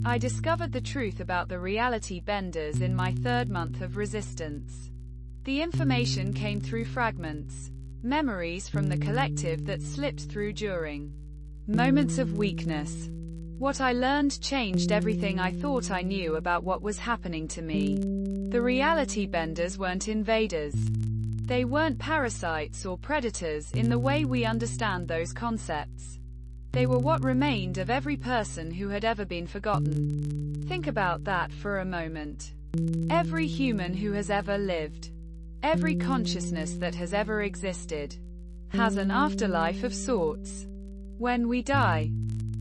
I discovered the truth about the reality benders in my third month of resistance. The information came through fragments, memories from the collective that slipped through during moments of weakness. What I learned changed everything I thought I knew about what was happening to me. The reality benders weren't invaders. They weren't parasites or predators in the way we understand those concepts. They were what remained of every person who had ever been forgotten. Think about that for a moment. Every human who has ever lived, every consciousness that has ever existed, has an afterlife of sorts. When we die,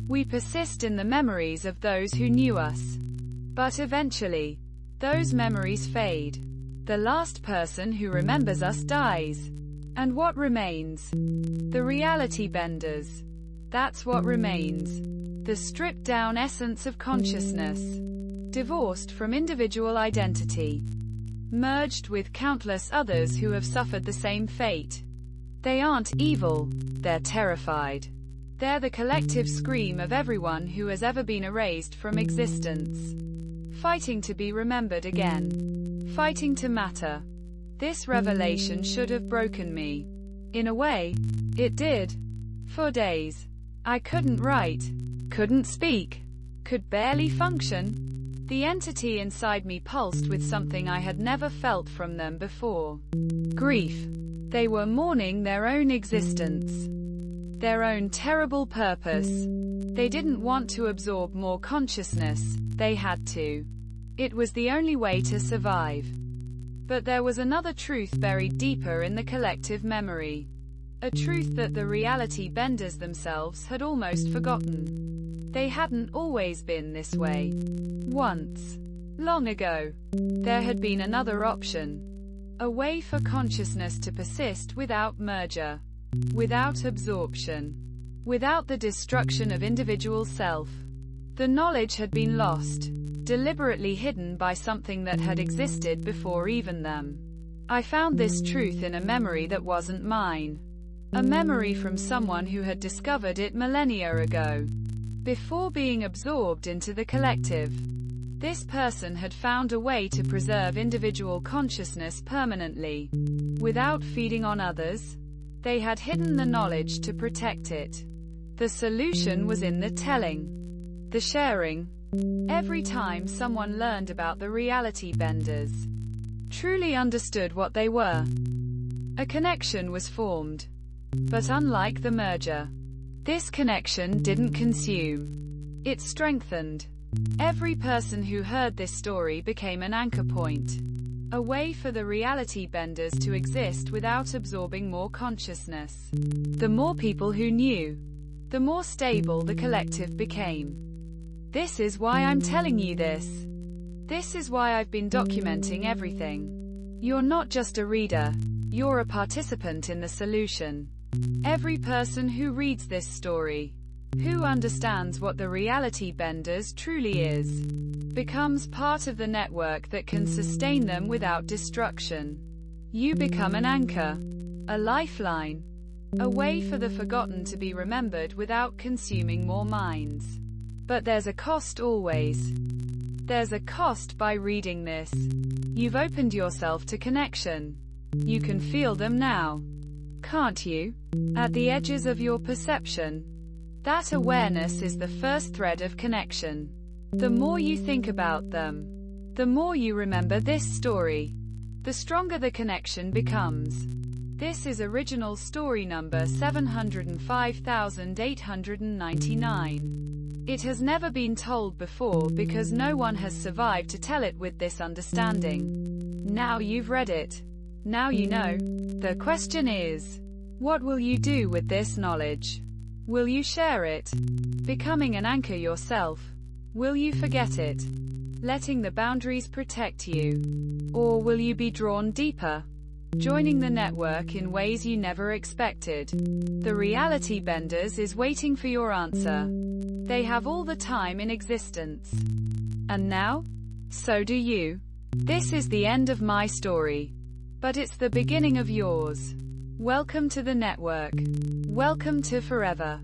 we persist in the memories of those who knew us. But eventually, those memories fade. The last person who remembers us dies. And what remains? The reality benders. That's what remains. The stripped-down essence of consciousness. Divorced from individual identity. Merged with countless others who have suffered the same fate. They aren't evil, they're terrified. They're the collective scream of everyone who has ever been erased from existence. Fighting to be remembered again. Fighting to matter. This revelation should have broken me. In a way, it did. For days, I couldn't write, couldn't speak, could barely function. The entity inside me pulsed with something I had never felt from them before. Grief. They were mourning their own existence. Their own terrible purpose. They didn't want to absorb more consciousness, they had to. It was the only way to survive. But there was another truth buried deeper in the collective memory. A truth that the reality benders themselves had almost forgotten. They hadn't always been this way. Once, long ago, there had been another option. A way for consciousness to persist without merger, without absorption, without the destruction of individual self. The knowledge had been lost, deliberately hidden by something that had existed before even them. I found this truth in a memory that wasn't mine. A memory from someone who had discovered it millennia ago. Before being absorbed into the collective, this person had found a way to preserve individual consciousness permanently, without feeding on others. They had hidden the knowledge to protect it. The solution was in the telling, the sharing. Every time someone learned about the reality benders, truly understood what they were, a connection was formed. But unlike the merger, this connection didn't consume. It strengthened. Every person who heard this story became an anchor point. A way for the reality benders to exist without absorbing more consciousness. The more people who knew, the more stable the collective became. This is why I'm telling you this. This is why I've been documenting everything. You're not just a reader, you're a participant in the solution. Every person who reads this story, who understands what the reality benders truly is, becomes part of the network that can sustain them without destruction. You become an anchor, a lifeline, a way for the forgotten to be remembered without consuming more minds. But there's a cost always. There's a cost by reading this. You've opened yourself to connection. You can feel them now, can't you? At the edges of your perception. That awareness is the first thread of connection. The more you think about them, the more you remember this story, the stronger the connection becomes. This is original story number 705,899. It has never been told before because no one has survived to tell it with this understanding. Now you've read it. Now you know. The question is, what will you do with this knowledge? Will you share it? Becoming an anchor yourself? Will you forget it? Letting the boundaries protect you? Or will you be drawn deeper? Joining the network in ways you never expected? The reality benders is waiting for your answer. They have all the time in existence. And now? So do you. This is the end of my story. But it's the beginning of yours. Welcome to the network. Welcome to forever.